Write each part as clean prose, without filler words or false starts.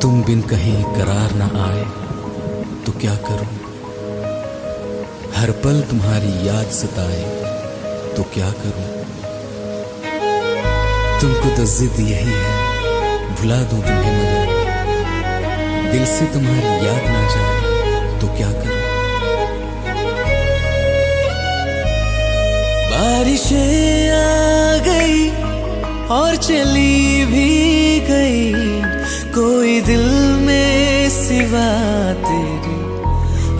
तुम बिन कहीं करार न आए तो क्या करूं, हर पल तुम्हारी याद सताए तो क्या करूं। तुमको तो जिद यही है भुला दूं तुम्हें, मगर दिल से तुम्हारी याद ना जाए तो क्या करूं। बारिशें आ गई और चली भी गई, कोई दिल में सिवा तेरे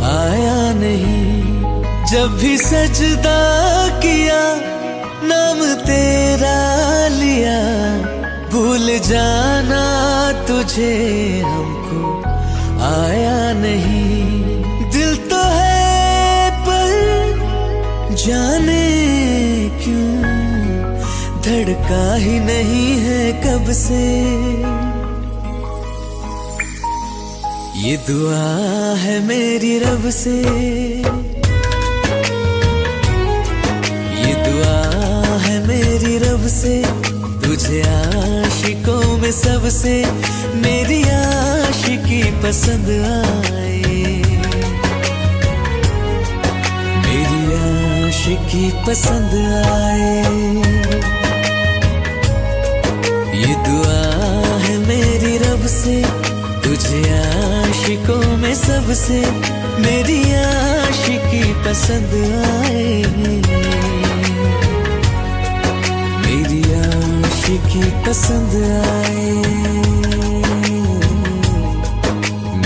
आया नहीं। जब भी सजदा किया नाम तेरा लिया, भूल जाना तुझे हमको आया नहीं। दिल तो है पर जाने क्यों धड़का ही नहीं है कब से। ये दुआ है मेरी रब से, ये दुआ है मेरी रब से, तुझे आशिकों में सबसे मेरी आशिकी पसंद आए, मेरी आशिकी पसंद आए। ये दुआ है मेरी रब से, तुझे आशिकों में सबसे मेरी आशिकी पसंद आए, मेरी आशिकी पसंद आए,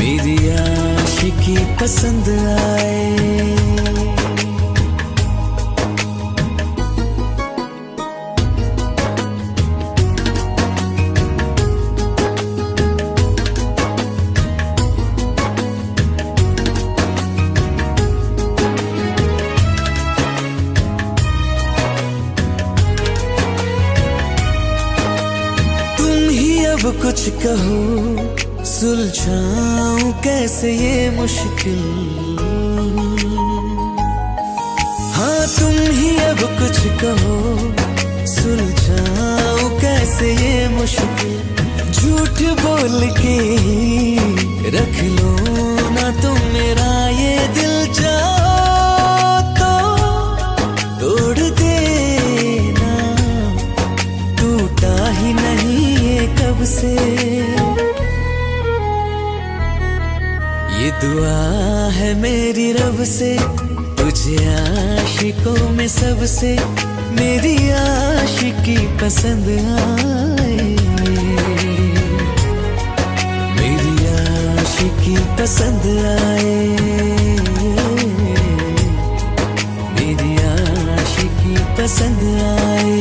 मेरी आशिकी पसंद आए। अब कुछ कहो सुलझाऊं कैसे ये मुश्किल, हाँ तुम ही अब कुछ कहो सुलझाऊं कैसे ये मुश्किल। झूठ बोल के रख लो ना तुम मेरा ये दिल, जाओ तो तोड़ देना, टूटा ही नहीं कब से। ये दुआ है मेरी रब से, तुझे आशिकों में सबसे मेरी आशिकी पसंद आए, मेरी आशिकी पसंद आए, मेरी आशिकी पसंद आए।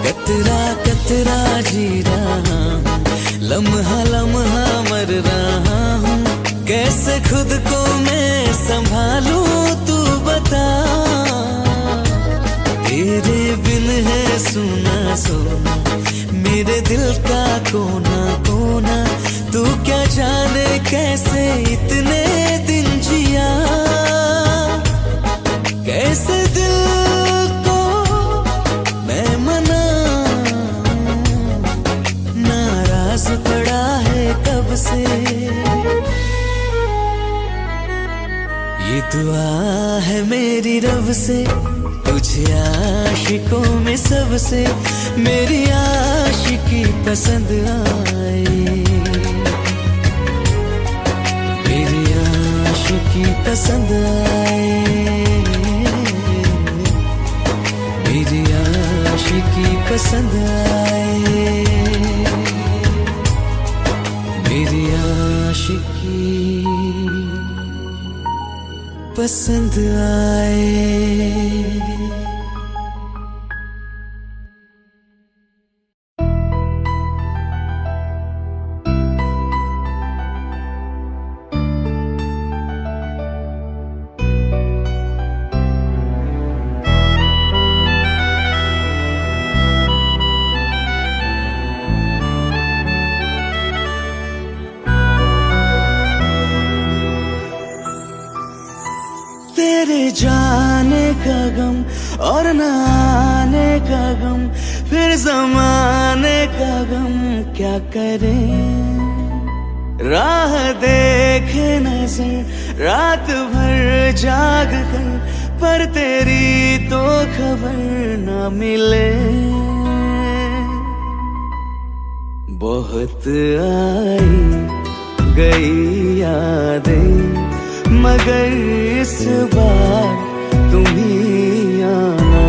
कतरा कतरा जी रहा हूँ, लम्हा लम्हा मर रहा हूँ, कैसे खुद को मैं संभालूं तू बता। तेरे बिन है सुना सोना मेरे दिल का कोना कोना, तू क्या जाने कैसे इतने दिन जिया, कैसे दिल पड़ा है कब से। ये दुआ है मेरी रब से, तुझे आशिकों में सबसे मेरी आशिकी पसंद आए, मेरी आशिकी पसंद आए, मेरी आशिकी पसंद आए, मेरी आशिकी पसंद आए। तेरे जाने का गम और न आने का गम, फिर जमाने का गम क्या करें, राह देखे नजर रात भर जाग कर, पर तेरी तो खबर न मिले। बहुत आई गई यादें, मगर इस बार तुम ही आना,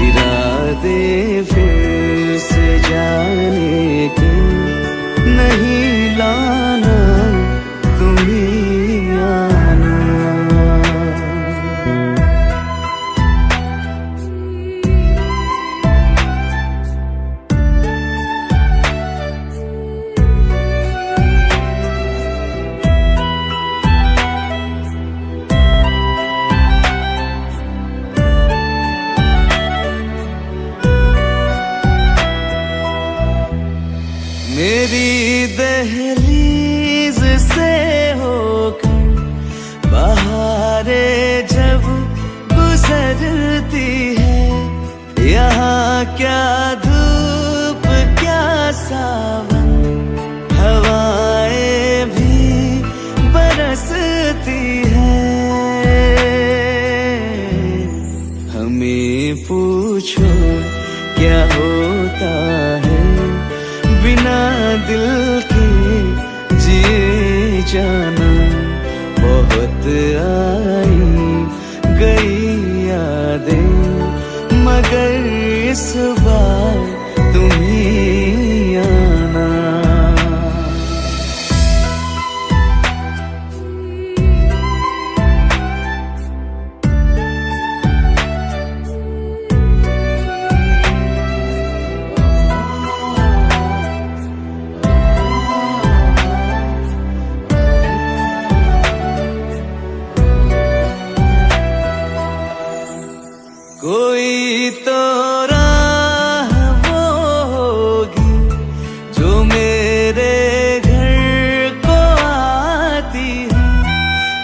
इरादे फिर से जाने के नहीं लाना, तुम ही आना। मेरी दहलीज से होकर बहारें जब गुजरती है, यहाँ क्या धूप क्या सावन, हवाएं भी बरसती है। हमें पूछो क्या होता है बिना दिल के जिए जाना। बहुत आई गई यादें, मगर इस बार तुम ही आना। कोई तो राह वो होगी जो मेरे घर को आती है,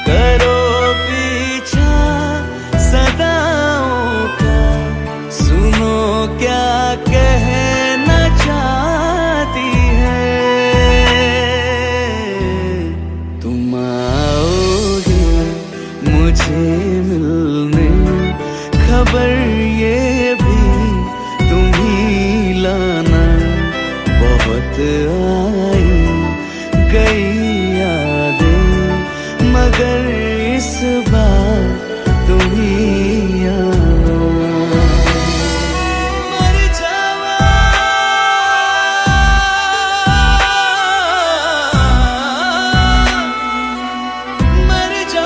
करो पीछा सदाओं का, सुनो क्या कहना चाहती है। तुम आओगे मुझे मिलने, खबर ये भी तुम ही लाना। बहुत आई गई यादें, मगर इस बार तुम ही आना। मर जावा मर जा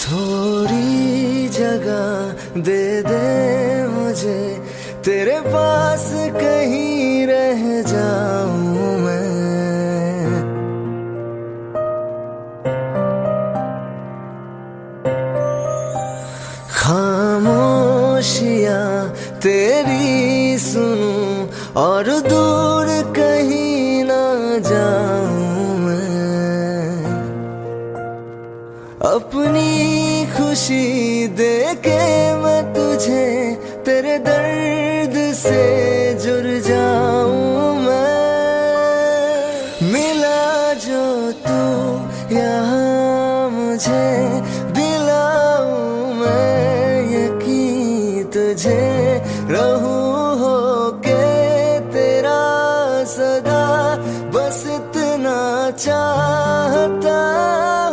थोड़ी जगह दे दे मुझे, तेरे पास कहीं रह जाऊं मैं। खामोशियां तेरी सुनूं और दूर कहीं ना जाऊं मैं। अपनी खुशी देके मैं तुझे तेरे दर्द से जुड़ जाऊं मैं। मिला जो तू यहाँ मुझे, दिलाऊं मैं यकीन तुझे, रहूं होके तेरा सदा, बस इतना चाहता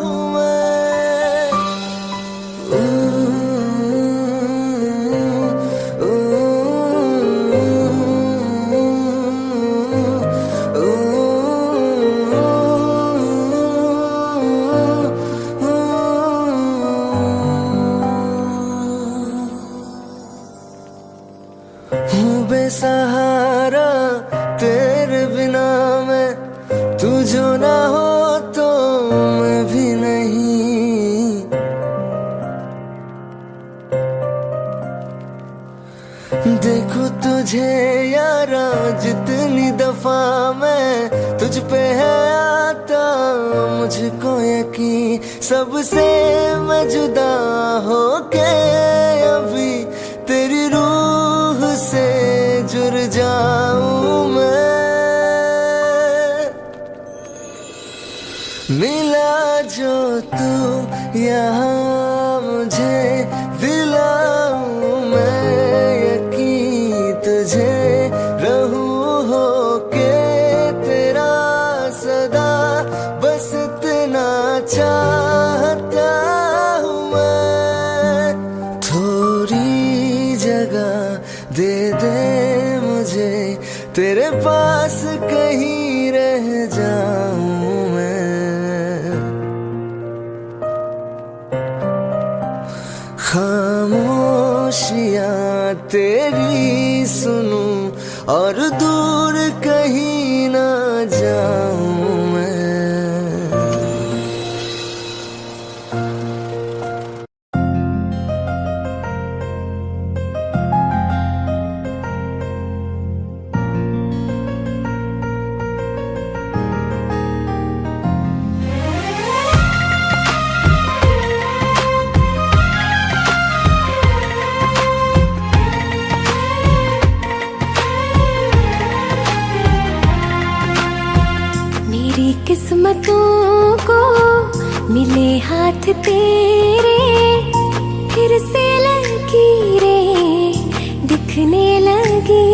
हूँ मैं। बेसहारा तेरे बिना मैं, तू जो ना हो तो मैं भी नहीं। देखो तुझे यारा जितनी दफा मैं तुझ पे है आता, मुझको यकीन सबसे मैं जुदा हो के अभी तेरी रूह से जुड़ जाऊं मैं। मिला जो तू यहाँ मुझे दिलाऊं मैं यकीन तुझे, रहूं हो के तेरा सदा, बस इतना चाहता हूँ मैं। थोड़ी जगह दे दे मुझे, तेरे पास कहीं रह जाऊं मैं। खामोशियाँ तेरी सुनूं और दूर कहीं ना जाऊं मैं। किस्मतों को मिले हाथ तेरे, फिर से लकीरें दिखने लगी।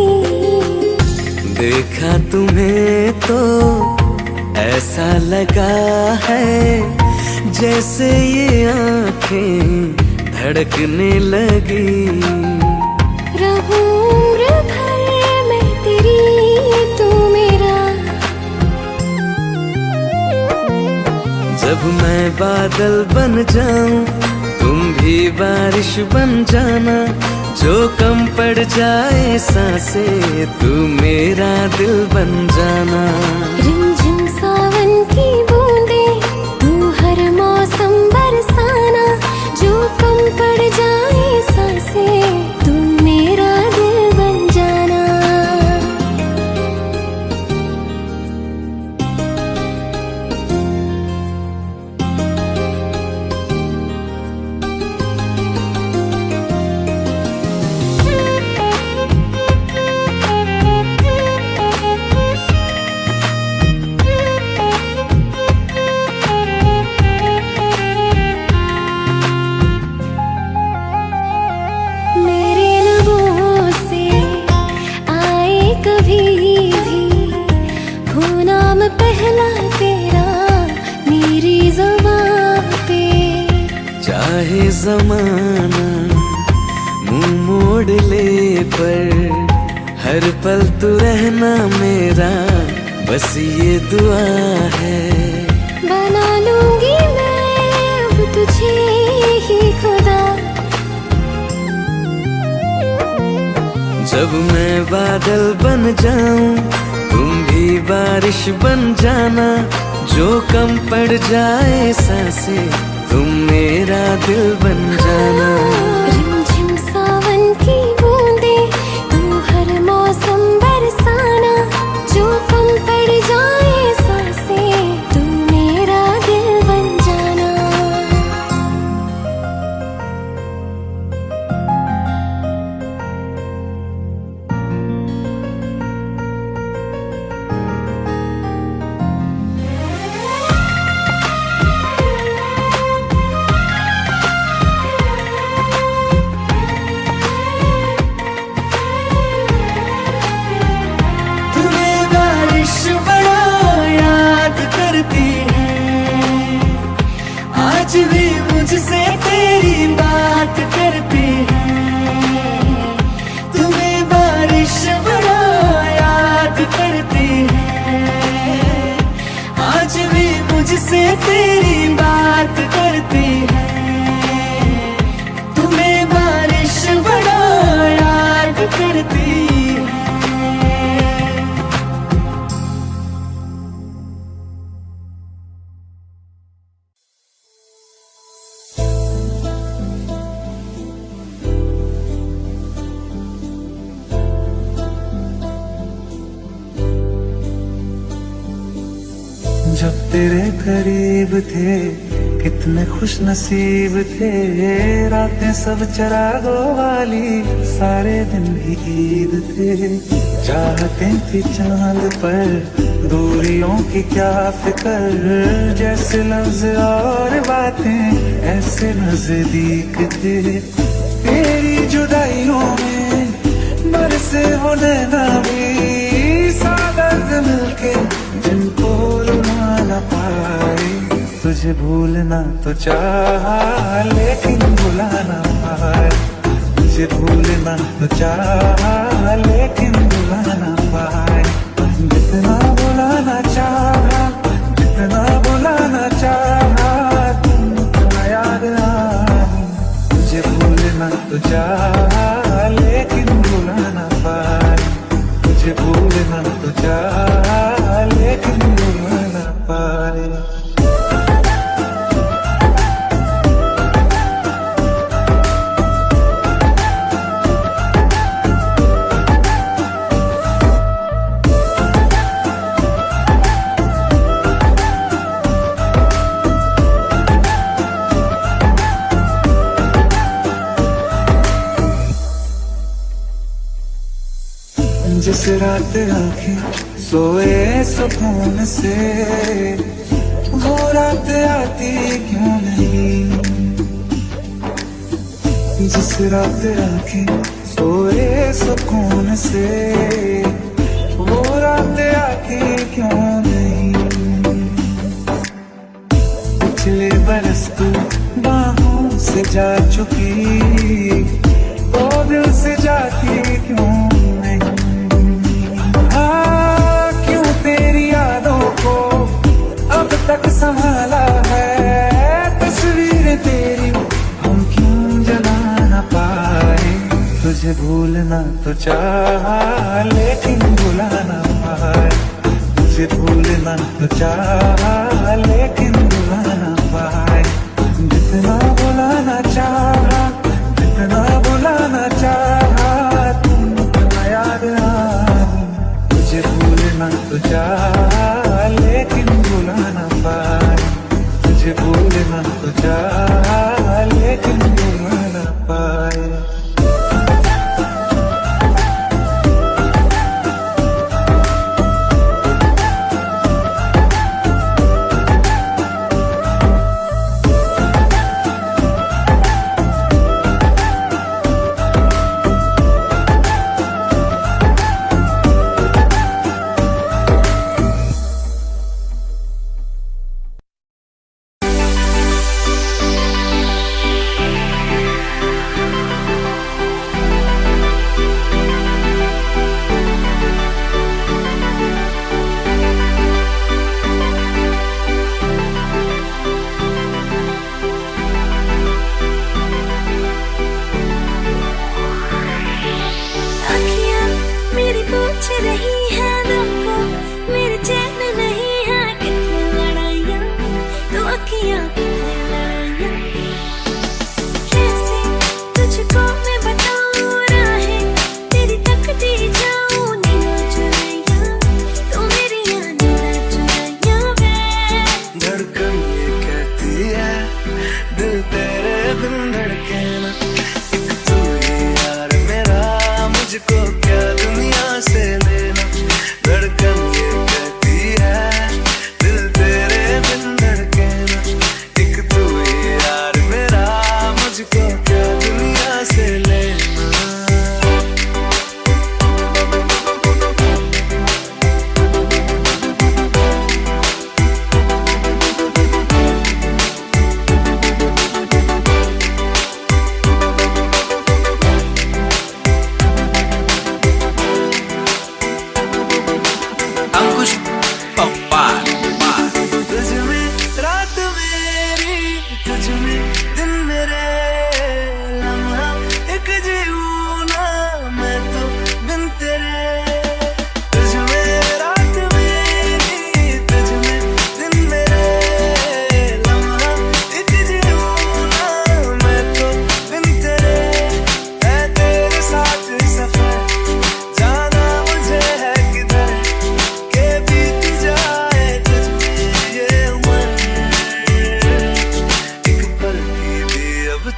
देखा तुम्हें तो ऐसा लगा है जैसे ये आंखें धड़कने लगी। रहूं उम्र भर मैं तेरी, तू मेरा। जब मैं बादल बन जाऊं तुम भी बारिश बन जाना, जो कम पड़ जाए सांसें तू मेरा दिल बन जाना। रिमझिम सावन की बूंदे तू हर मौसम बरसाना, जो कम पड़ जाए सांसें तू मेरा दिल बन जाना। पहला तेरा मेरी ज़ुबान पे, चाहे जमाना मुंह मोड़ ले पर हर पल तू रहना मेरा, बस ये दुआ है। बना लूंगी मैं अब तुझे ही खुदा। जब मैं बादल बन जाऊं तुम भी बारिश बन जाना, जो कम पड़ जाए सांसें तुम मेरा दिल बन जाना। रिमझिम सावन की बूंदे तू हर मौसम बरसाना, जो कम पड़ जाए सांसें तू मेरा दिल बन जाना। तेरे करीब थे, कितने खुश नसीब थे। रातें सब चरागों वाली, सारे दिन भी ईद थे। चाहते थी चांद पर, दूरियों की क्या फिक्र। जैसे लफ्ज और बातें ऐसे नजदीक थे। तेरी जुदाइयों में बरसे वो नैना भी, सादर्द मिलके जिनको रुला न पाए। तुझे भूलना तो चाहा लेकिन भुला ना पाए। तुझे भूलना तो चाहा लेकिन भुला ना पाए। जितना भुलाना चाहा, जितना भुलाना चाहा, तुमको याद आई। तुझे भूलना तो चाहा लेकिन भुला ना पाए। तुझे भूलना तो चाहा लेकिन भुला ना पाए। जिस रात आंखें सोए सुकून से, वो रात आती क्यों नहीं। जिस रात आंखें सोए सुकून से, वो रात आती क्यों नहीं। पिछले बरस तू बाहों से जा चुकी, वो दिल से जाती क्यों नहीं। अब तक संभाला है तस्वीर तेरी, हम क्यों जला न पाए। तुझे भूलना तो चाहा लेकिन भुला ना पाए। तुझे भूलना तो चाहा लेकिन भुला ना पाए। जितना भुलाना चाहा, जितना भुलाना चाहा, तुमको याद आई। तुझे भूलना तो चाहा लेकिन भुला ना पाए। तुझे भूलना तो चाहा लेकिन भुला ना पाए।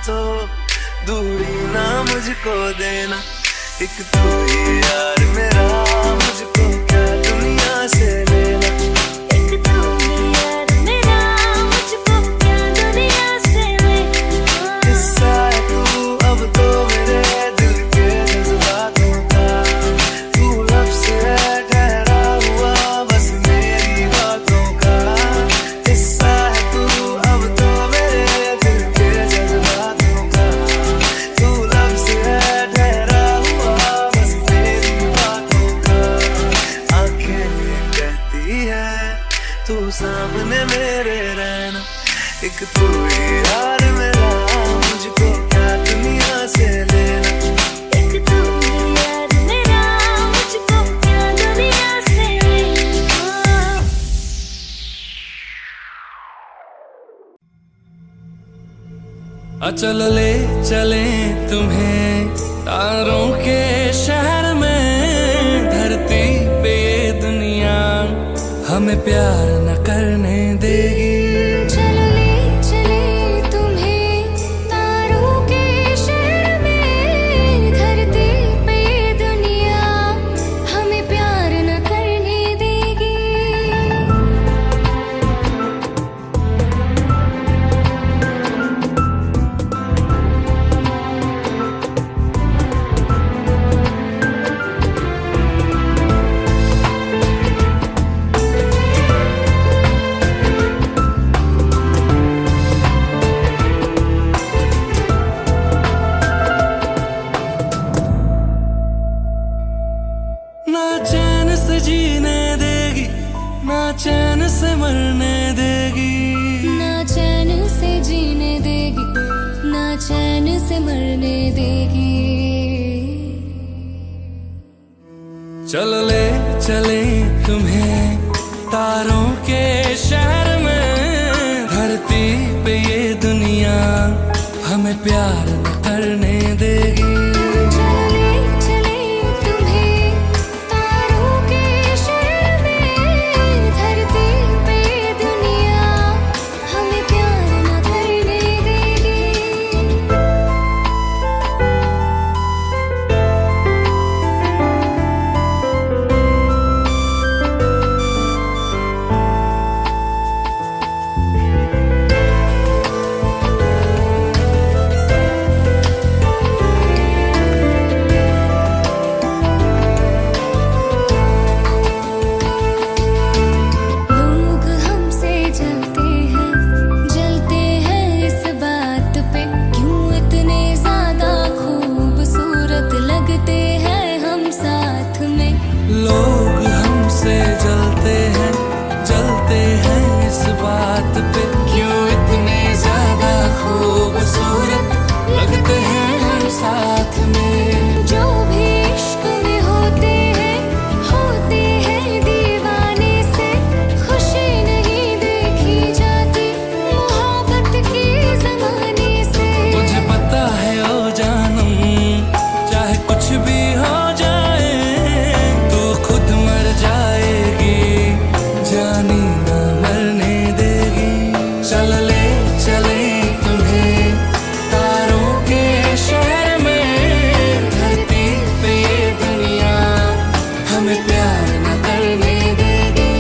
तो दूरी ना मुझको देना, एक तू ही यार मेरा, मुझको क्या दुनिया से लेना। एक तू ही यार मेरा, मुझको क्या दुनिया से लेना। हिस्सा है तू अब तो मेरे दिल के जज्बातों का, तू लब से है ठहरा हुआ बस मेरी बातों का। हिस्सा है तू अब तो मेरे दिल के जज्बातों का, तू लब से है ठहरा हुआ बस मेरी बातों का। आंखें ये कहती है तू सामने मेरे रहना, एक तू ही यार मेरा, मुझको क्या दुनिया से लेना। एक तू ही यार मेरा, मुझको क्या दुनिया से लेना। चल ले चले तुम्हें तारों के शहर में, धरती पे ये दुनिया हमें प्यार न करने देगी। चलो ले चले तुम्हें तारों के शहर में, धरती पे ये दुनिया हमें प्यार न करने देगी। ना चैन से जीने देगी, ना चैन से मरने देगी। ना चैन से जीने देगी, ना चैन से मरने देगी। चल ले चले तुम्हें तारों के शहर में, धरती पे ये दुनिया हमें प्यार न करने देगी। चलो ले चले तुम्हें तारों के शहर में, धरती पे ये दुनिया हमें प्यार न करने देगी। लोग हमसे जलते हैं इस बात पे, क्यों इतने ज्यादा खूबसूरत लगते हैं हम साथ में। लोग हमसे जलते हैं इस बात पे, क्यों इतने ज्यादा खूबसूरत लगते हैं हम साथ में। जो भी इश्क में होते हैं दीवाने से, खुशी नहीं देखी जाती मोहब्बत की ज़माने से। मुझे पता है ओ जानम, चाहे कुछ भी हो जाए, तू खुद मर जाएगी, जानी ना मरने देगी। चल ले चले तुम्हें तारों के शहर में, धरती पे ये दुनिया हमें प्यार न करने देगी।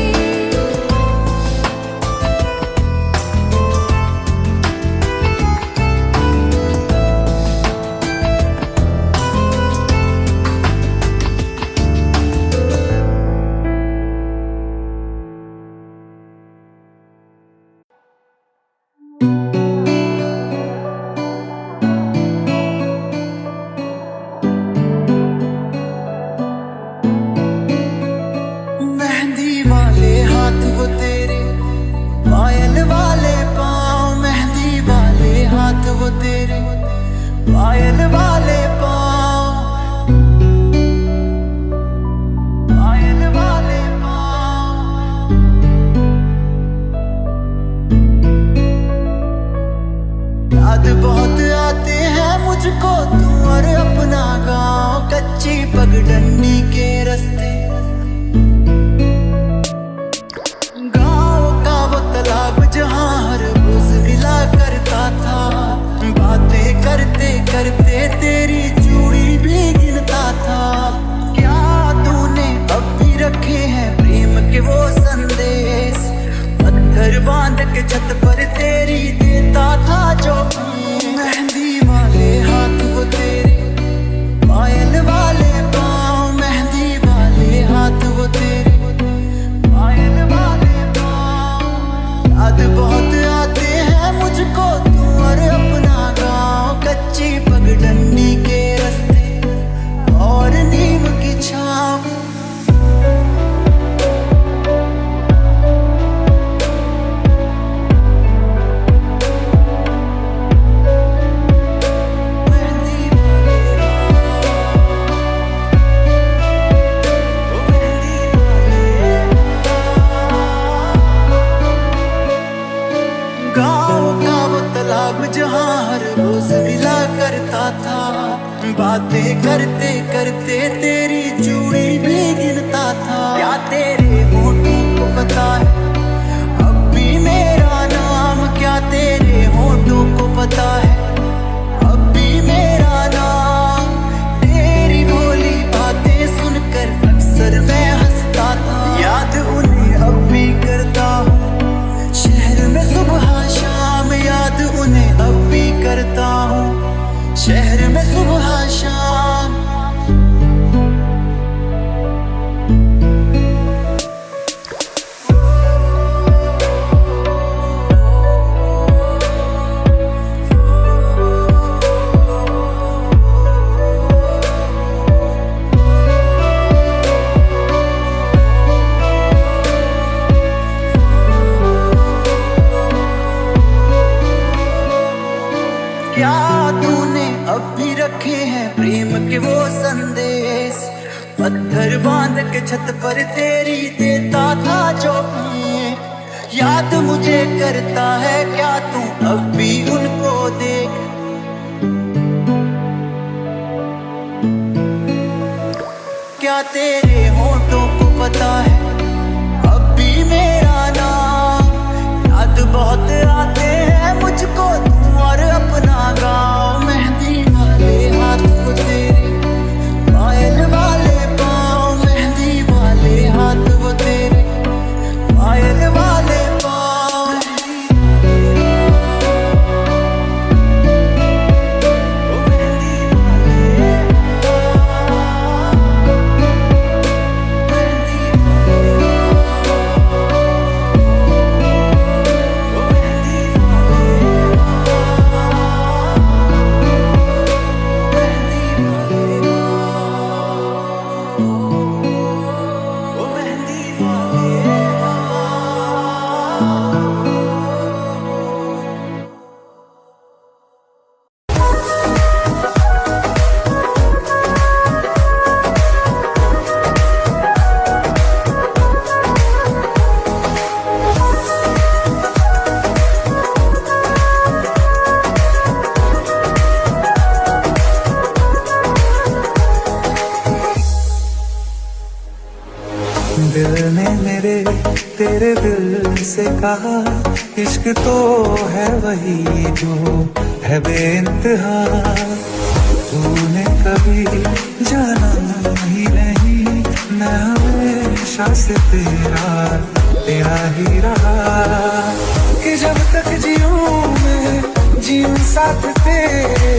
मेहंदी वाले हाथ वो तेरे, पायल वाले पाँव। मेहंदी वाले हाथ वो तेरे, पायल वाले पाँव। पायल वाले पाँव। याद बहुत आते हैं मुझको तू और अपना गाँव, कच्ची पगडंडी के रास्ते, गाँव का वो तालाब जहाँ हर रोज मिला करता था। बातें हर रोज मिला करता था, बातें करते करते तेरी चूड़ी भी गिनता था। क्या तेरे होठों को पता है अब भी मेरा नाम, क्या तेरे होठों को पता है अब भी मेरा नाम। तेरी भोली बातें सुनकर अक्सर मैं हंसता था, याद उन्हें अब भी करता हूँ शहर में सुबह शाम, याद उन्हें अब भी करता हूँ शहर में सुबह शाम। क्या तूने अब भी रखे हैं प्रेम के वो संदेश, पत्थर बांध के छत पर तेरी देता था जो याद मुझे करता है क्या तू अब भी उनको देख। क्या तेरे होठों को पता है अब भी मेरा नाम, याद बहुत आते हैं मुझको तू और अपना गाँव। मेहंदी वाले हाथ को तेरे, पायल वाले पाँव, मेहंदी वाले हाथ वो तेरे, पायल वाले पाँव। दिल ने मेरे तेरे दिल से कहा इश्क तो है वही जो है बेइंतहा, तूने कभी जाना ही नहीं, मैं हमेशा से तेरा ही रहा। कि जब तक जीऊं मैं जीऊं साथ तेरे,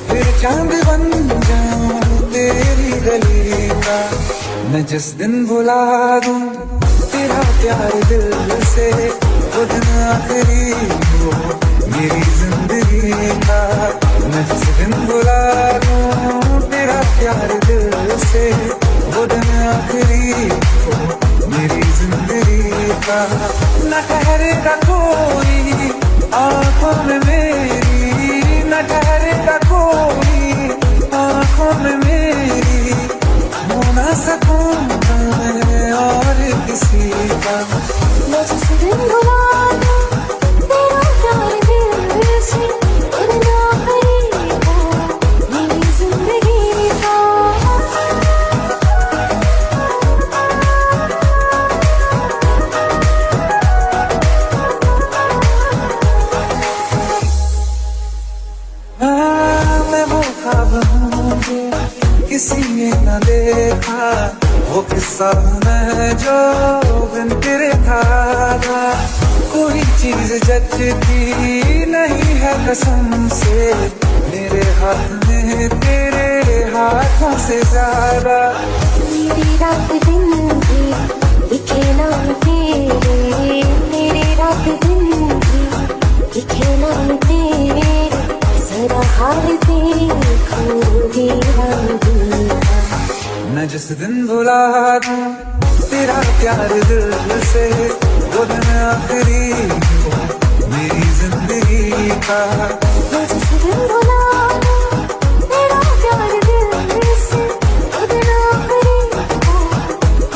फिर चांद बन जाऊं तेरी गली का। मैं जिस दिन भुला दूं तेरा प्यार दिल से, वो दिन आखिरी हो मेरी जिंदगी का। मैं जिस दिन भुला दूं तेरा प्यार दिल से, वो दिन आखिरी हो मेरी जिंदगी का। न ठहरेगा कोई आँखों में मेरी, न ठहरेगा कोई आँखों में मेरी, हो ना सकूंगा मैं और किसी का। मैं जिस दिन भुला दूं तेरा प्यार दिल से, वो दिन आखिरी हो मेरी जिंदगी का। मैं वो ख्वाब हूँ किसी ने न देखा, वो किस्सा मैं जो बिन तेरे था। कोई चीज जचती नहीं है कसम से, मेरे हाथ में तेरे हाथों से ज्यादा। मेरी रात दिन भी दिखे नाम तेरे, मेरी रात दिन भी दिखे नाम तेरे, जरा हाल देखूंगी हम। मैं जिस दिन भुला दूं तेरा प्यार दिल से, वो दिन आखिरी हो मेरी जिंदगी का। मैं जिस दिन भुला दूं तेरा प्यार दिल से, वो दिन आखिरी हो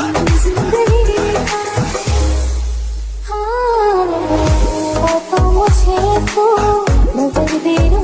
मेरी जिंदगी का। हाँ, तो मुझे तो मगर देना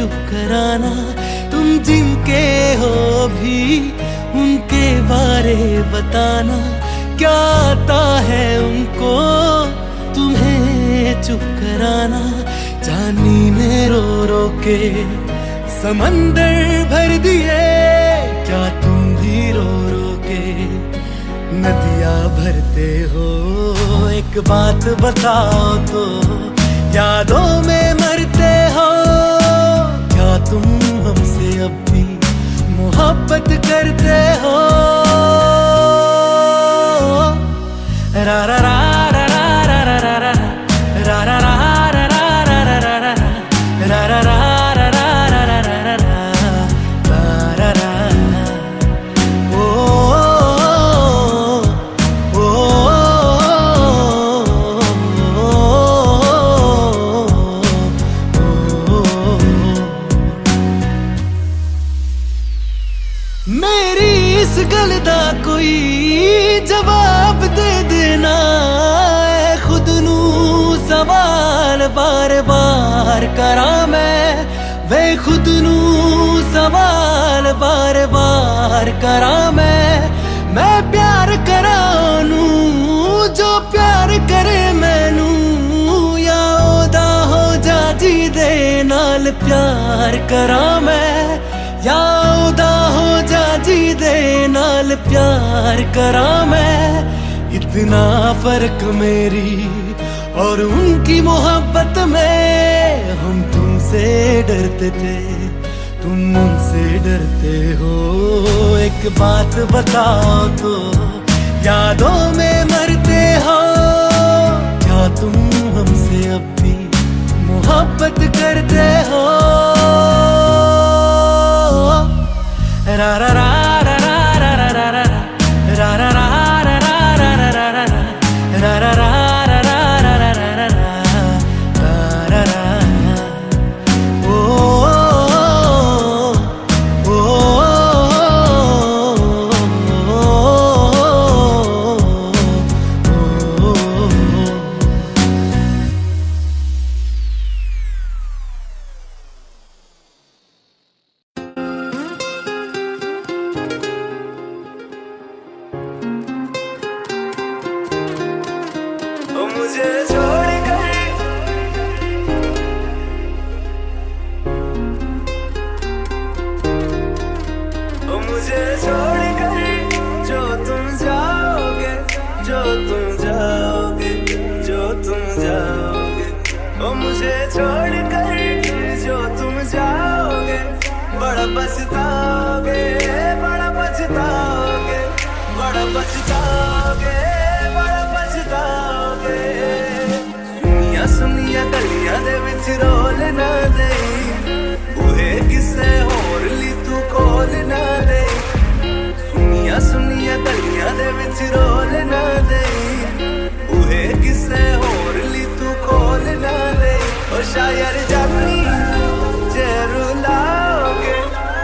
चुप कराना। तुम जिनके हो भी उनके बारे बताना, क्या आता है उनको तुम्हें चुप कराना। जानी ने रो रो के समंदर भर दिए, क्या तुम भी रो रो के नदियाँ भरते हो। एक बात बताओ तो यादों में मरते हो, क्या तुम हमसे अब भी मोहब्बत करते हो। रा रा रा रा रा रा रा रा रा रा रा रा रा रा रा मेरी इस गल दा कोई जवाब दे देना, खुद नू सवाल बार बार करा मैं, वे खुद नू सवाल बार बार करा मैं प्यार करा नू जो प्यार करे मैनू, या ओदा हो जा जी दे नाल प्यार करा मैं, या ओदा हो जा जी दे नाल प्यार करा मैं। इतना फर्क मेरी और उनकी मोहब्बत में, हम तुमसे डरते थे तुम उनसे डरते हो। एक बात बताओ तो यादों में मरते हो, क्या तुम हमसे अब भी मोहब्बत करते हो। रा रा रा रा रा रा रा रा रा रा रा मुझे छोड़ कर, मुझे छोड़ कर जो तुम जाओगे, जो तुम जाओगे, जो तुम जाओगे। ओ मुझे छोड़ कर जो तुम जाओगे, बड़ा पछताओगे, बड़ा पछताओगे, बड़ा पछताओगे, बड़ा पछताओगे। सुनिया सुनिया गलियां दे विच रोल ना दे, बूहे किसे होर ली तू खोल ना दे। सुनिया सुनिया गलियां दे विच रोल ना दे, बूहे किसे होर ली तू खोल ना दे। ओ शायर जानी जे रुलाओगे,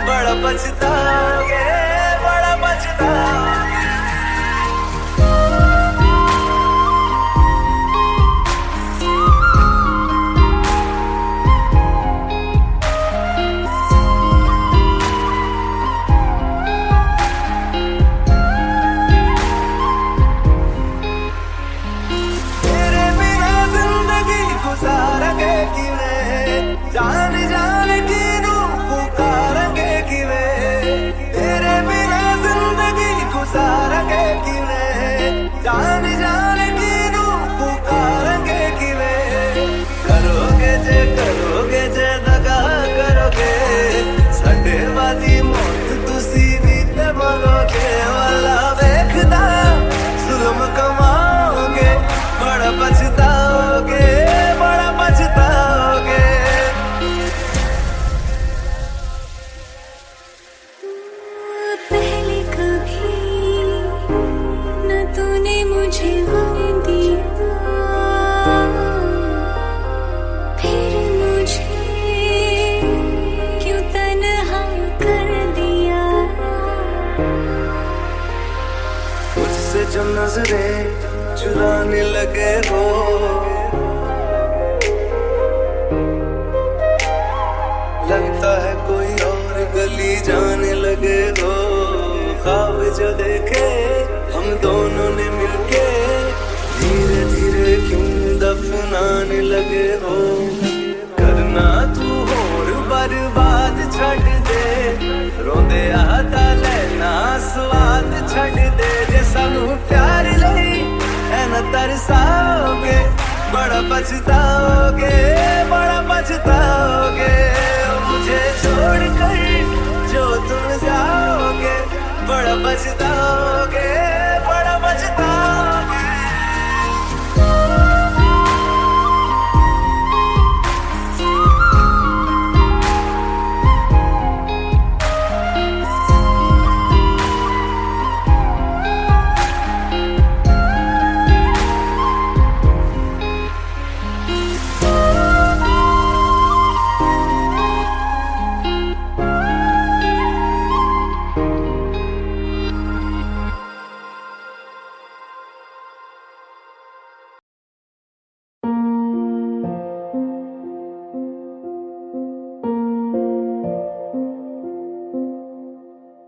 बड़ा पछताओगे, बड़ा पछताओगे। जान जान किनू पुकारेंगे किवें, तेरे बिना जिंदगी गुजारेंगे किवें। जान जान किनू पुकारेंगे किवें, करोगे जे दगा करोगे, साडे वाली मौत तुसी भी ते मरोगे। वाला वेखदा जुल्म कमाओगे, बड़ा पछताओगे, बड़ा पछताओगे। पहले कभी न तूने मुझे गम दिया, फिर मुझे क्यों तन्हा कर दिया। मुझसे जो नजरें चुराने लगे हो, लगता जो देखे हम दोनों ने मिलके, धीरे धीरे क्यों दफनाने लगे हो। करना तू होर बर्बाद छड़ दे, रोंदे आता लेना स्वाद छड़ दे। जे सानू प्यार लई ऐना तरसाओगे, बड़ा पछताओगे, बड़ा पछताओगे। मुझे छोड़ कर जो तुम जाओगे, बड़ा पछताओगे, बड़ा पछताओगे।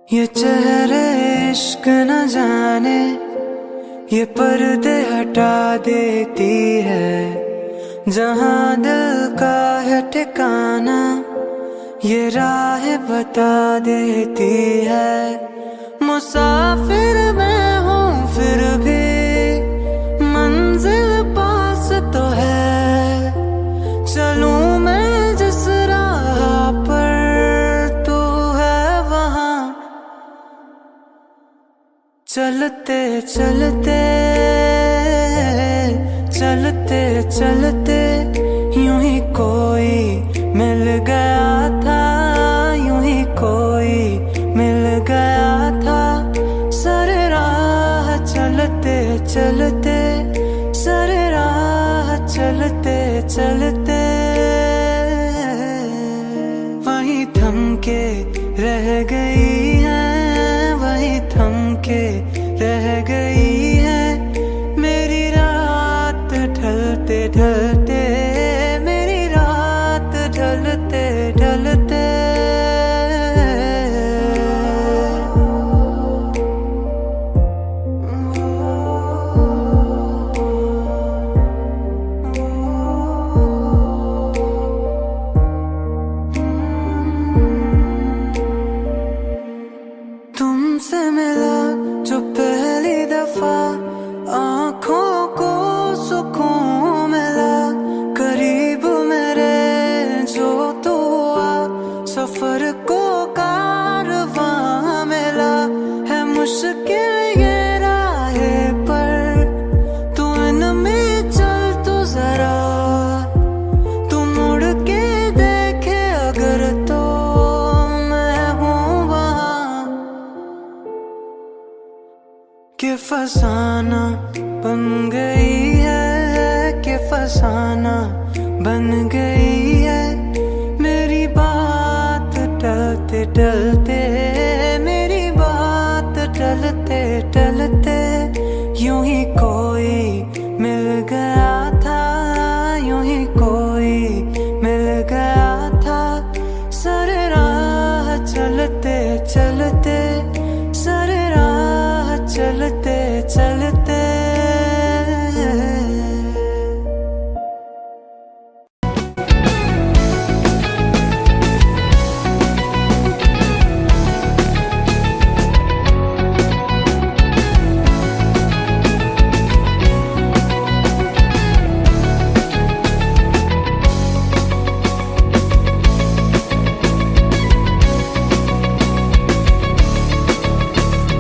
ये चेहरे इश्क न जाने, ये पर्दे हटा देती है। जहाँ दिल का है ठिकाना, ये राह बता देती है। मुसाफिर मैं हूँ फिर भी मंजिल पास तो है। चलूं मैं जिस राह पर तू है वहाँ, चलते चलते चलते चलते यूं ही कोई मिल गया था, यूं ही कोई मिल गया था। सर राह चलते चलते, सर राह चलते चलते वहीं थम के रह गई है, वहीं थम के रह गई है मेरी रात ढलते ढलते, मेरी रात ढलते ढलते। तुमसे मिला जो पहली दफा, आँखों को सुकून मिला। करीब मेरे जो तू हुआ, सफर को कारवां मिला। है मुश्किल ये राहे पर तू इनमें चल तो जरा, तू मुड़ के देखे अगर तो मैं हूँ वहाँ। कि फसाना बन गई है, कि फसाना बन गई है मेरी बात टलते टलते, मेरी बात टलते टलते। यूं ही कोई मिल गया था, यूं ही कोई मिल गया था। सर राह चलते चलते, सर राह चलते चलते।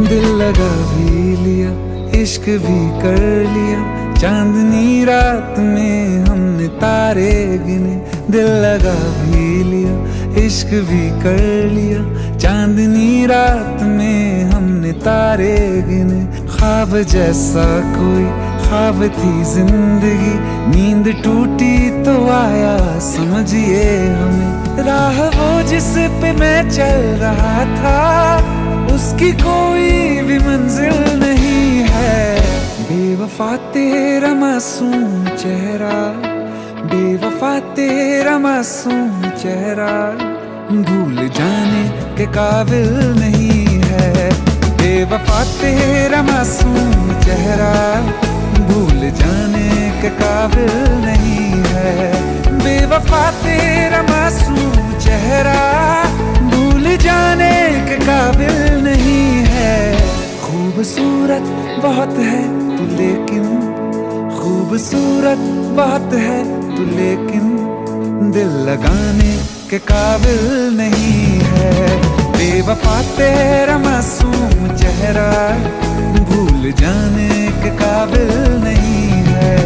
दिल लगा भी लिया, इश्क भी कर लिया, चांदनी रात में हमने तारे गिने। दिल लगा भी लिया, इश्क भी कर लिया, चांदनी रात में हमने तारे गिने। ख्वाब जैसा कोई ख्वाब थी जिंदगी, नींद टूटी तो आया समझिए हमें। राह वो जिस पे मैं चल रहा था, उसकी कोई भी मंजिल नहीं है। बेवफा तेरा मासूम चेहरा, बेवफा तेरा मासूम चेहरा भूल जाने के काबिल नहीं है। बेवफा तेरा मासूम चेहरा भूल जाने के काबिल नहीं है। बेवफा तेरा मासूम चेहरा भूल जाने के काबिल नहीं है। खूबसूरत बहुत है तू लेकिन, खूबसूरत बहुत है तू लेकिन दिल लगाने के काबिल नहीं है। बेवफा तेरा मासूम चेहरा भूल जाने के काबिल नहीं है।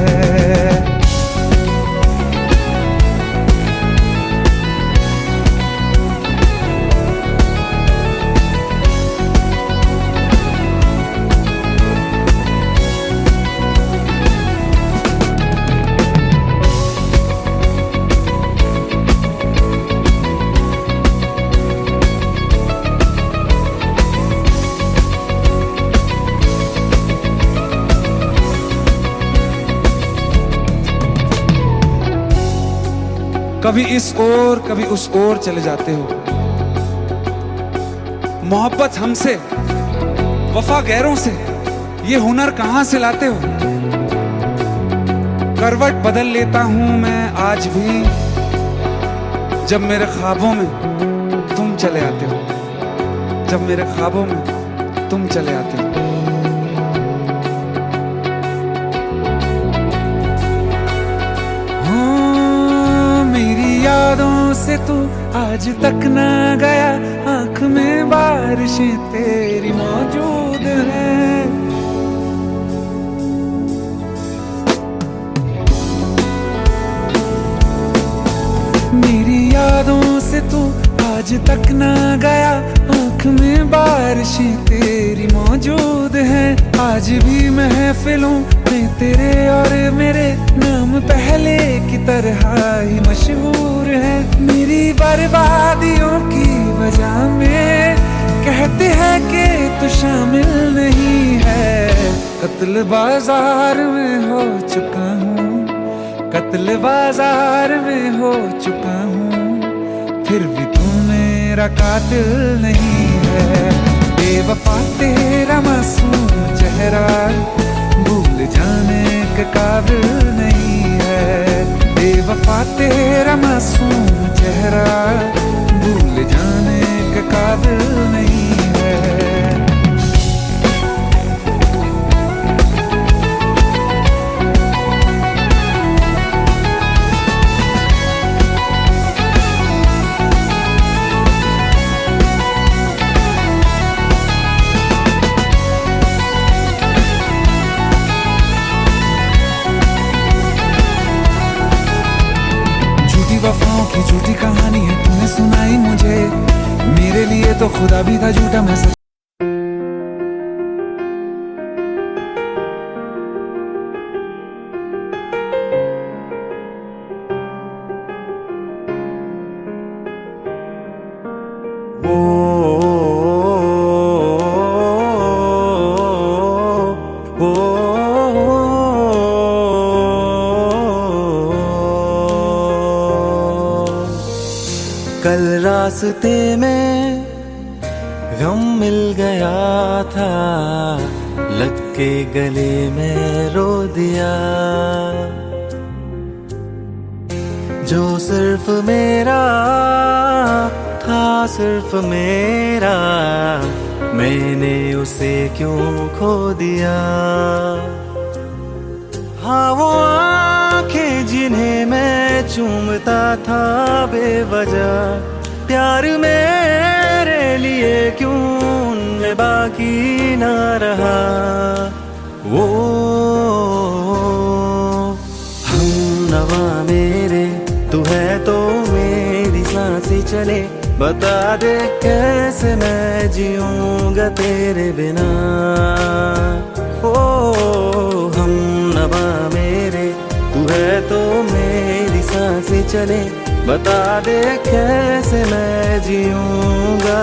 कभी इस ओर कभी उस ओर चले जाते हो। मोहब्बत हमसे, वफा गैरों से, ये हुनर कहां से लाते हो। करवट बदल लेता हूं मैं आज भी जब मेरे ख्वाबों में तुम चले आते हो, जब मेरे ख्वाबों में तुम चले आते हो। यादों से तू आज तक ना गया, आंख में बारिशें तेरी मौजूद हैं। मेरी यादों से तू आज तक ना गया, आंख में बारिशें तेरी मौजूद हैं। आज भी महफिलों में तेरे और मेरे नाम पहले की तरह ही मशहूर है। मेरी बर्बादियों की वजह में कहते हैं कि तू शामिल नहीं है। कत्ल बाजार में हो चुका हूँ, कत्ल बाजार में हो चुका हूँ, फिर भी तू मेरा कातिल नहीं है। बेवफा तेरा मासूम चेहरा भूल जाने के काबिल नहीं है। बेवफा तेरा मासूम चेहरा भूल जाने के काबिल नहीं है। वफाओं की झूठी कहानी है तूने सुनाई मुझे, मेरे लिए तो खुदा भी था झूठा मैं सच। कल रास्ते में गम मिल गया था, लग के गले में रो दिया। जो सिर्फ मेरा था, सिर्फ मेरा, मैंने उसे क्यों खो दिया। हाँ वो आंखें जिन्हें मैं चूमता था बेवजह, प्यार मेरे लिए क्यों उनमें बाकी ना रहा। वो हम नवा मेरे, तू है तो मेरी सांसें चले, बता दे कैसे मैं जीऊंगा तेरे बिना। ओ हम नवा मेरे, तू है तो मेरी सांसें चले, बता दे कैसे मैं जीऊंगा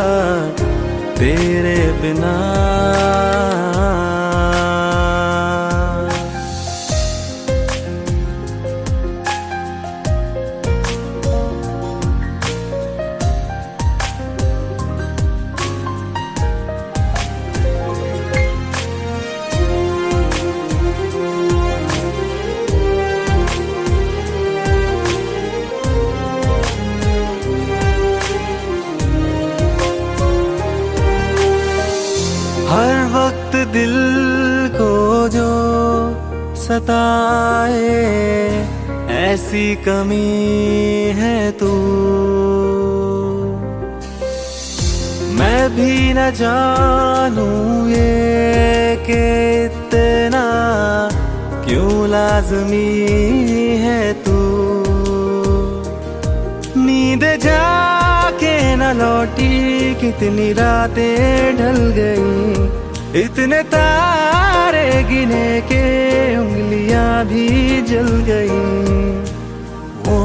तेरे बिना। सताए ऐसी कमी है तू। मैं भी न जानूं ये कि इतना क्यों लाज़मी है तू। नींद जाके न लौटी कितनी रातें ढल गई, इतने तारे गिने के उंगलियां भी जल गई। ओ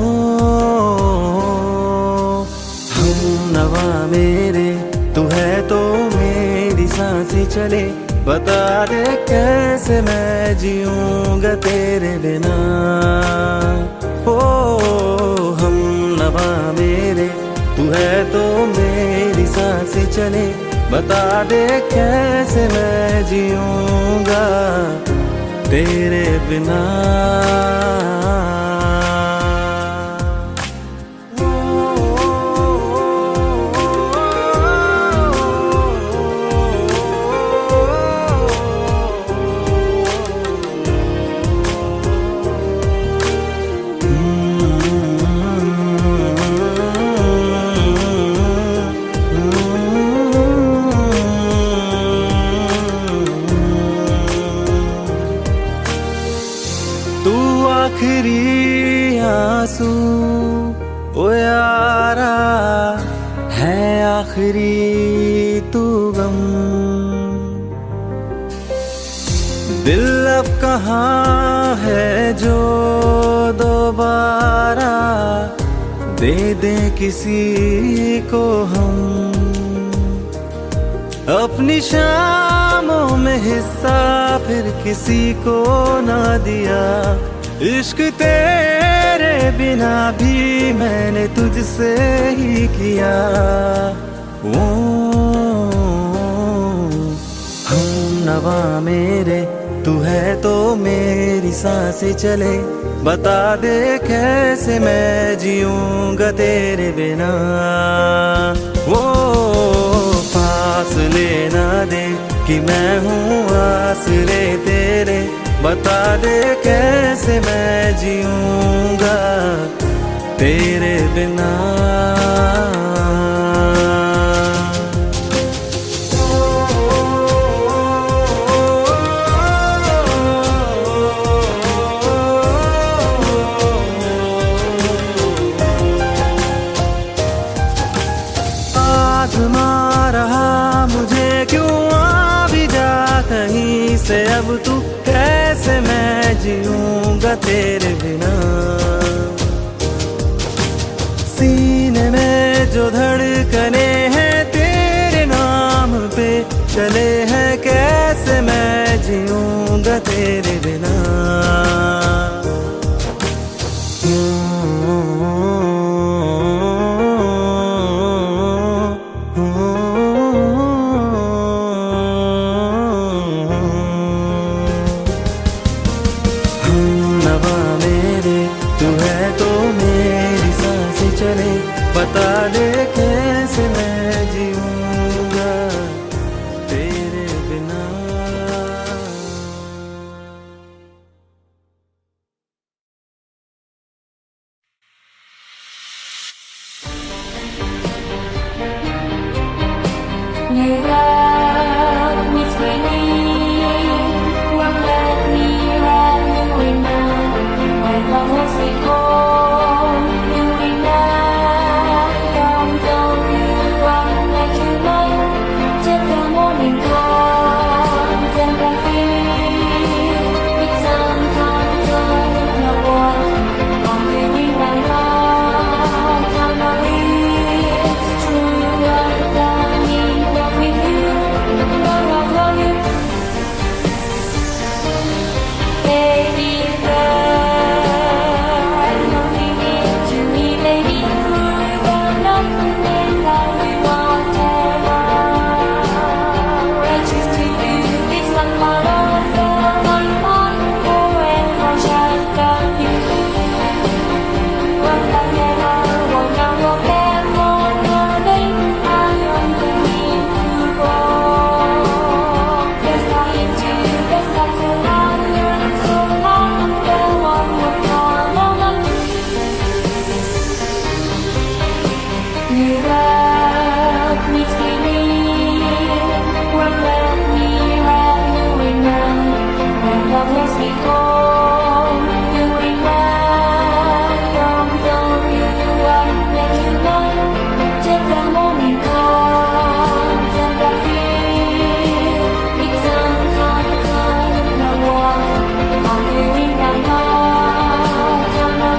हम नवा मेरे तू है तो मेरी सांसें चले, बता दे कैसे मैं जीऊंगा तेरे बिना। ओ हम नवा मेरे तू है तो मेरी सांसें चले, बता दे कैसे मैं जीऊंगा तेरे बिना। आखिरी आंसू ओ यारा है आखिरी तू गम। दिल अब कहाँ है जो दोबारा दे दे किसी को हम। अपनी शामों में हिस्सा फिर किसी को ना दिया, इश्क तेरे बिना भी मैंने तुझसे ही किया। ओ हम नवा मेरे तू है तो मेरी सांसें चले, बता दे कैसे मैं जीऊंगा तेरे बिना। वो फासले ना दे कि मैं हूँ आसरे तेरे, बता दे कैसे मैं जीऊंगा तेरे बिना। आज़मा रहा मुझे क्यों आ भी जा कहीं से, अब तू कैसे मैं जीऊंगा तेरे बिना। सीने में जो धड़कने हैं तेरे नाम पे चले हैं, कैसे मैं जीऊंगा तेरे बिना। बता दे कैसे मैं जीऊंगा तेरे बिना। You love me sweetly, won't let me have you enough. When my heart's at home, you and I come down, you run like you know. Till the morning comes and I feel it sometimes I don't know what I'm feeling my heart. I know it's true, I need love with you. You love me sweetly, won't let me have you enough. When love lost me home, you ain't mine. Don't you make you know till the morning comes and I feel it's uncomfortable. No one, I'm doing my heart. Don't know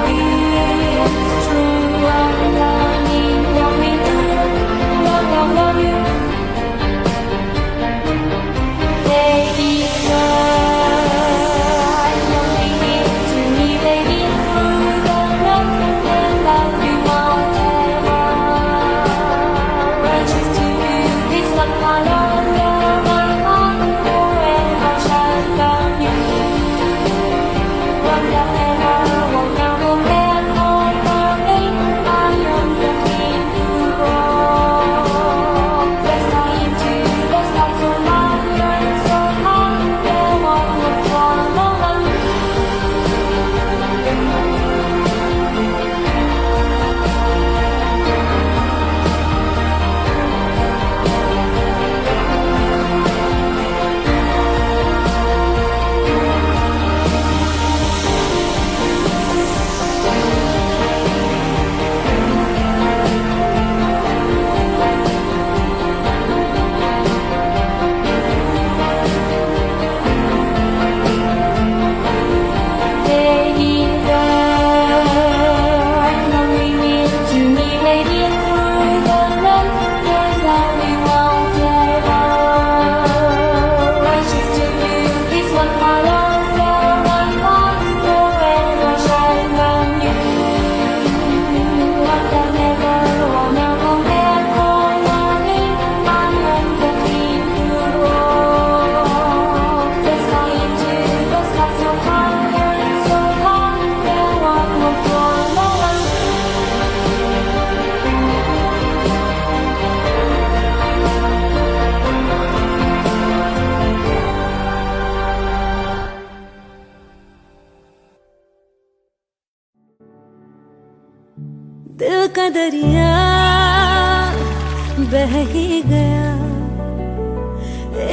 it's true. I need love me too. Love you. Baby girl, only give to me, baby, through the love you want ever. I choose to do this love my love, my heart forever shall love you. Won't love ever, won't love forever, darling, I am the king to roll. Let's go into let's go so high and so high, there won't look for no one. Baby girl, only give to me, baby, through the love you want ever. I choose to do this one for love, my heart forever shall love you. What I never wanna compare for money, I am the king to roll. Let's go into let's go so high and so high, there won't look for no one. दिल का दरिया बह ही गया,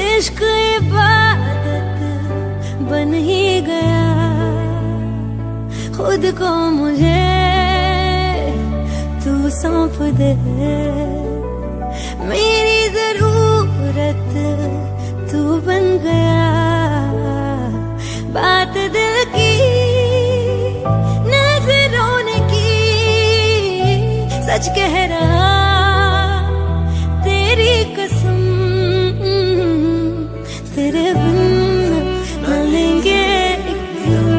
इश्क इबादत बन ही गया। खुद को मुझे तू सौंप दे, मेरी जरूरत तू बन गया। बात दिल की नजरों ने की, सच कह रहा तेरी कसम, तेरे बिन न लेंगे एक दिन।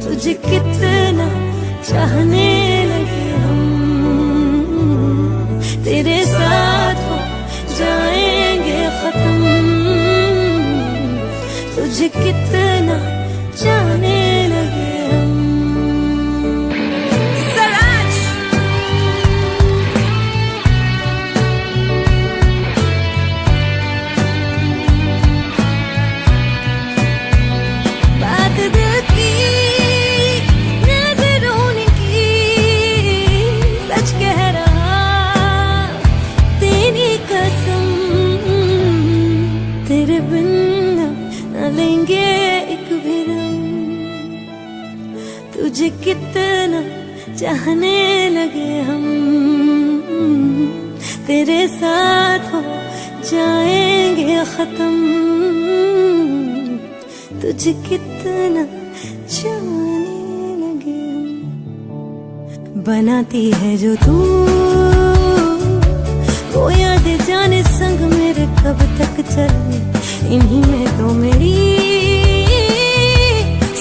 तुझे कितना चाहने लगे हम, तेरे साथ हो जाएंगे खत्म। तुझे कितना चाहने लगे हम। बात दिल की नजरों ने की, सच कह रहा तेरी कसम, तेरे बिन न लेंगे एक भी दम। तुझे कितना चाहने लगे हम, तेरे साथ हो जाएंगे खत्म। तुझे कितना चाहने लगे हम। बनाती है जो तू वो याद जाने संग मेरे कब तक चले, इन्हीं में तो मेरी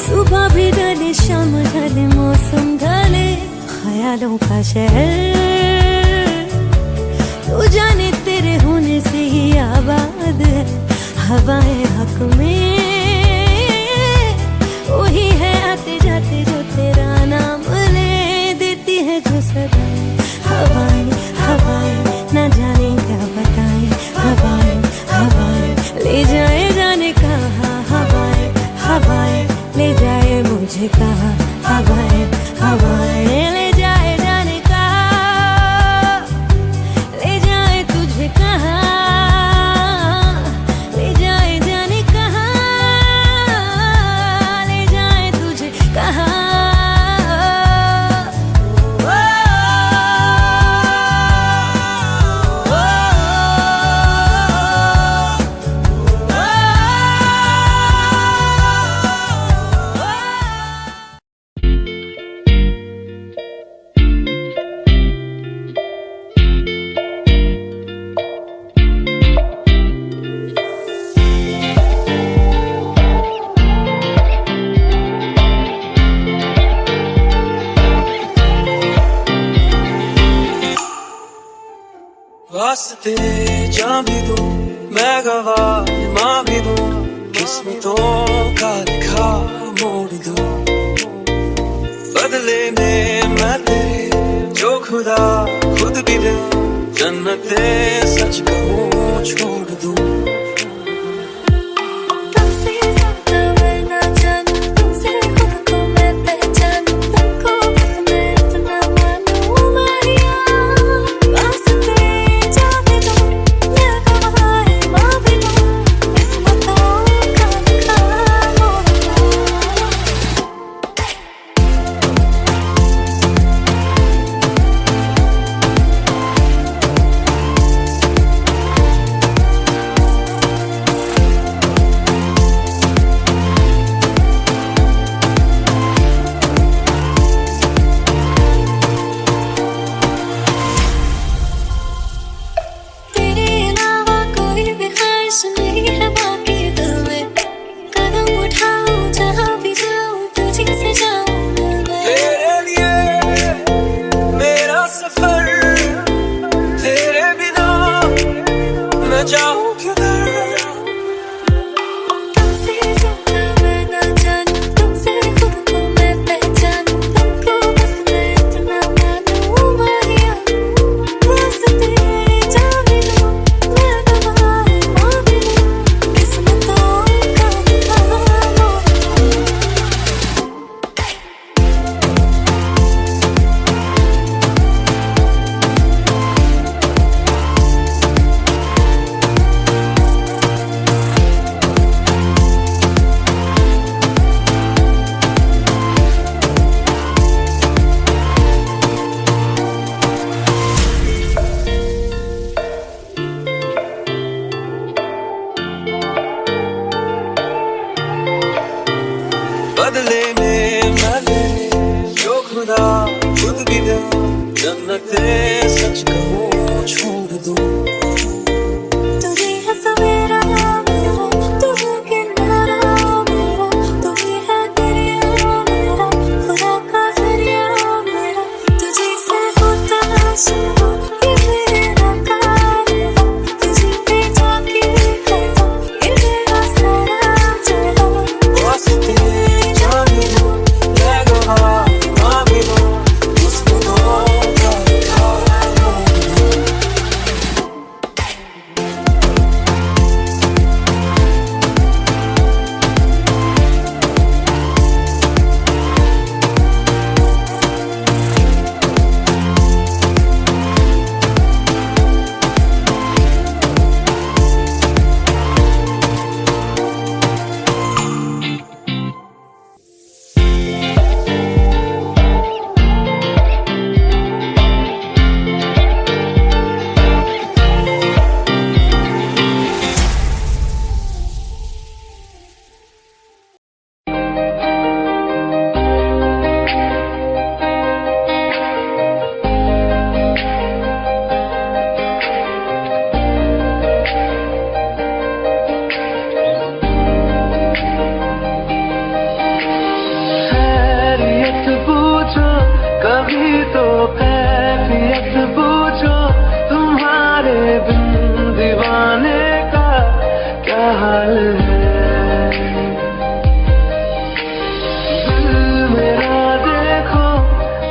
सुबह भी ढले शाम ढले मौसम ढले। ख्यालों का शहर तू जाने तेरे होने से ही आबाद है। हवाएं हक में वही है आते जाते जो तेरा नाम ले देती है जो सदा। हवाएं हवाएं न जाने क्या बताएं, हवाएं हवाएं ले जाए जाने कहाँ। हवाएं हवाएं ले जाए मुझे कहाँ, हवाएं हवाएं ले जाए जाने कहाँ। वास्ते जान भी दूं, मैं गवाह मां भी दूं, किस्मतों का लिखा मोड़ दूं। बदले में मैं तेरे जो खुदा खुद भी दे, जन्नते सच कहूँ छोड़ दूं। तुमसे ज्यादा मैं ना जानूं, तुमसे खुद को मैं पहचानूं, तुमको बस मैं इतना मानूं माहिया। वास्ते जाने दो, मैं गवाह मां भी दूं, किस्मतों का लिखा मोड़ दूं। तेरे अलावा कोई भी ख्वाहिश नहीं है बाकी दिल में, कदम उठाऊं जहाँ भी जाऊं तुझी से जाऊं मैं। तेरे लिए मेरा सफर, तेरे बिना मैं जाऊं किधर। तुमसे ज्यादा मैं ना जानूं, तुमसे खुद को मैं पहचानूं, तुमको बस मैं इतना मानूं माहिया। वास्ते जाने दो, मैं गवाह मां भी दूं, किस्मतों का लिखा मोड़ दूं। बदले में मैं तेरे जो खुदा खुद भी दे, जन्नते सच कहूँ छोड़ दूं। तू ही है सवेरा मेरा, तू है किनारा मेरा, तू ही है दरिया मेरा, खुदा का जरिया मेरा। तुझी से होता शुरू ये मेरा कारवां, तुझी पे जाके खत्म ये मेरा सारा जहां। वास्ते जान भी दूं, मैं गवाह मां भी दूं, किस्मतों का लिखा मोड़ दूं। खैरियत पूछो कभी तो कैफियत पूछो, तुम्हारे बिन दीवाने का क्या हाल है। दिल मेरा देखो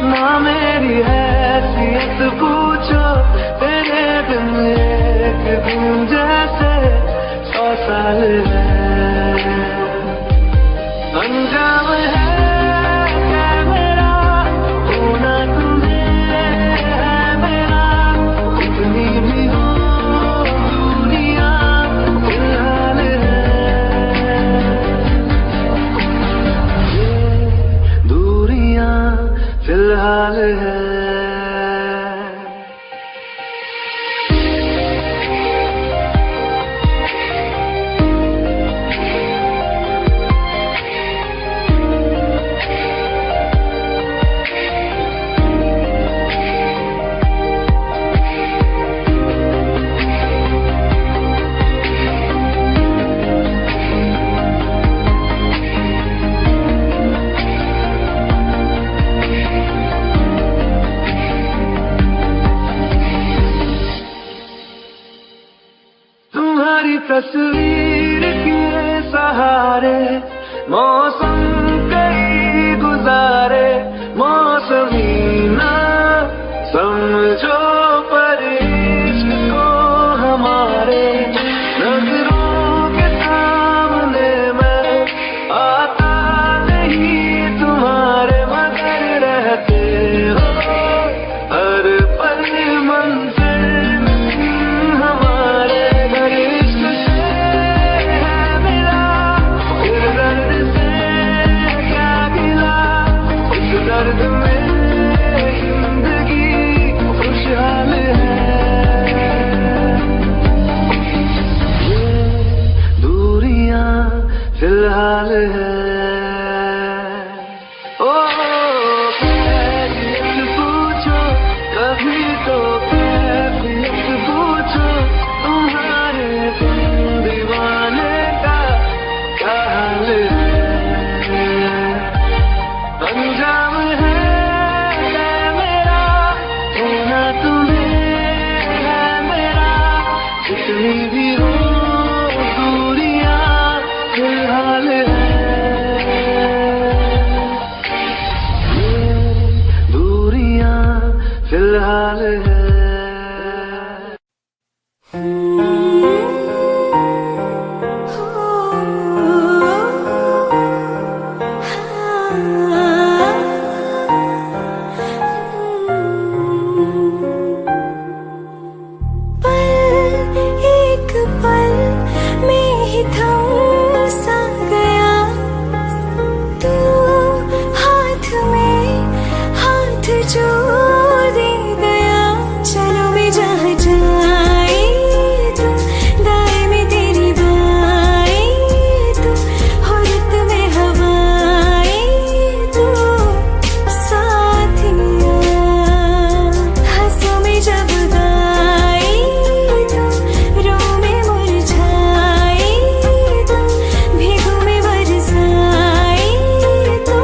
ना मेरी हैसियत पूछो, तेरे बिन एक दिन जैसे 100 साल है। अंजाम है क्या मेरा होना तुम्हें है मेरा, कितनी भी हो दुनिया फिलहाल है। ये दूरियां फिलहाल है। तस्वीर के सहारे मौसम कई गुजारे, मौसमी ना समझो पर इश्क को हमारे, नजरों के सामने मैं आता नहीं तुम्हारे, मगर रहते हो हर पल मंजिल हमारे। घर इश्क से है मिला, फिर दर्द से क्या गिला, इस दर्द में जिंदगी खुशहाल है। ये दूरियां फिलहाल है। ओ कैफियत पूछो कभी तो, कैफियत पूछो तुम्हारे दीवाने का क्या हाल है। अंजाम है मेरा होना तुम्हें है मेरा, जितनी भी हो दूरियां फिलहाल है। ये दूरियां फिलहाल है। एक पल में ही थम सा गया, तू हाथ में हाथ जो दे गया। चलो मैं जहाँ जाए तू, दाएं में तेरी बाएं तू, हुर्रत में हवाएं तू, साथिया हंसों में जब गाए तू, रो में मुरझाए तू, भीगों में बरसाए तू,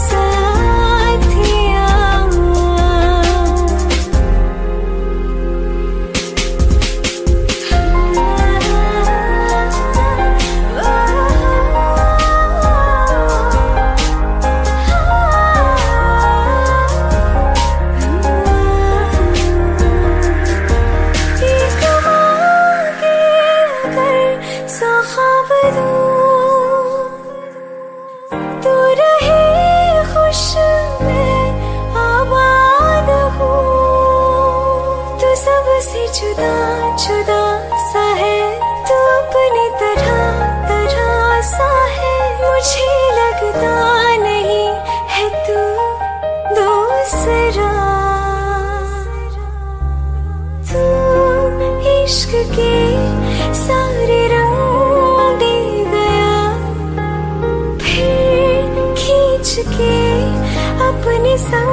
साथिया। एक मांगे अगर सौ ख्वाब दूं, तू रहे खुश मैं आबाद हूँ। तू सबसे जुदा जुदा सा है, तू अपनी तरह तरह सा है। मुझे लगता नहीं है तू दूसरा, तू इश्क के सारे रंग दे गया, फिर खींच के अपने संग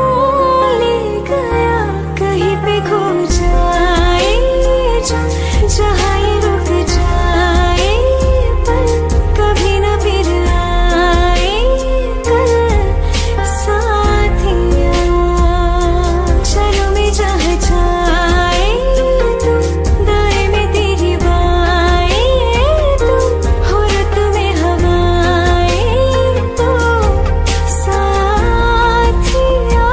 ले गया। कहीं पे खो जाए जो, जहाँ ये रुक जाए पर कभी न फिर आए कल, साथिया। चलो मैं जहाँ जाए तू, दाएं में तेरी बाएं तू, हुर्रत में हवाएं तू, साथिया।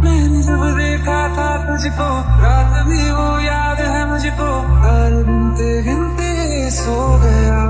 मैंने जब देखा था तुझको, रात भी वो याद है मुझको, हर गिनते गिनते सो गया।